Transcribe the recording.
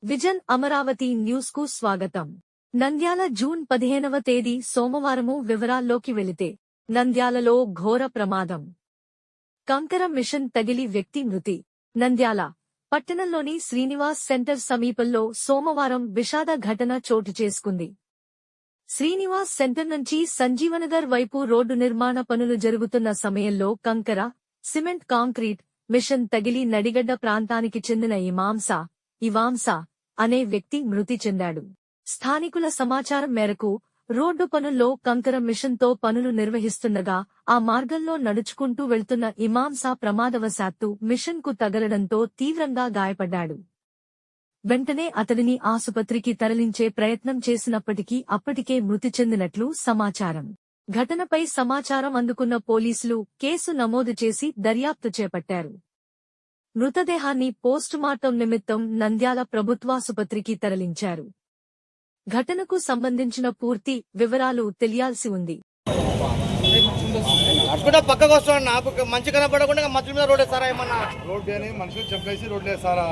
Vision Amaravati news కు స్వాగతం. Nandyal June 15వ తేదీ సోమవారము వివరాల్లోకి వెళితే నంద్యాలలో ఘోర ప్రమాదం. కంకర మిషన్ తగిలి వ్యక్తి మృతి. నంద్యాల పట్టణంలోని శ్రీనివాస్ సెంటర్ సమీపంలో సోమవారం విషాద ఘటన చోటు చేసుకుంది. శ్రీనివాస్ సెంటర్ నుంచి సంజీవనగర్ వైపు రోడ్డు నిర్మాణ పనులు జరుగుతున్న సమయంలో కంకర, సిమెంట్ కాంక్రీట్ మిషన్ తగిలి నడిగడ్డ ప్రాంతానికి చెందిన ఇవాంసా అనే వ్యక్తి మృతి చెందాడు. స్థానికుల సమాచారం మేరకు రోడ్డు పనుల్లో కంకర మిషన్తో పనులు నిర్వహిస్తుండగా ఆ మార్గంలో నడుచుకుంటూ వెళ్తున్న ఇమాంసా ప్రమాదవశాత్తు మిషన్కు తగలడంతో తీవ్రంగా గాయపడ్డాడు. వెంటనే అతడిని ఆసుపత్రికి తరలించే ప్రయత్నం చేసినప్పటికీ అప్పటికే మృతి చెందినట్లు సమాచారం. ఘటనపై సమాచారం అందుకున్న పోలీసులు కేసు నమోదు చేసి దర్యాప్తు చేపట్టారు. మృతదేహాన్ని పోస్టుమార్టం నిమిత్తం నంద్యాల ప్రభుత్వాసుపత్రికి తరలించారు. ఘటనకు సంబంధించిన పూర్తి వివరాలు తెలియాల్సి ఉంది. పక్కకు వస్తాను నాకు మంచి కనపడకుండా మధ్య మీద రోడ్ వేస్తారా? ఏమన్నా రోడ్ అని మనుషులు చెప్పేసి రోడ్లు వేస్తారా?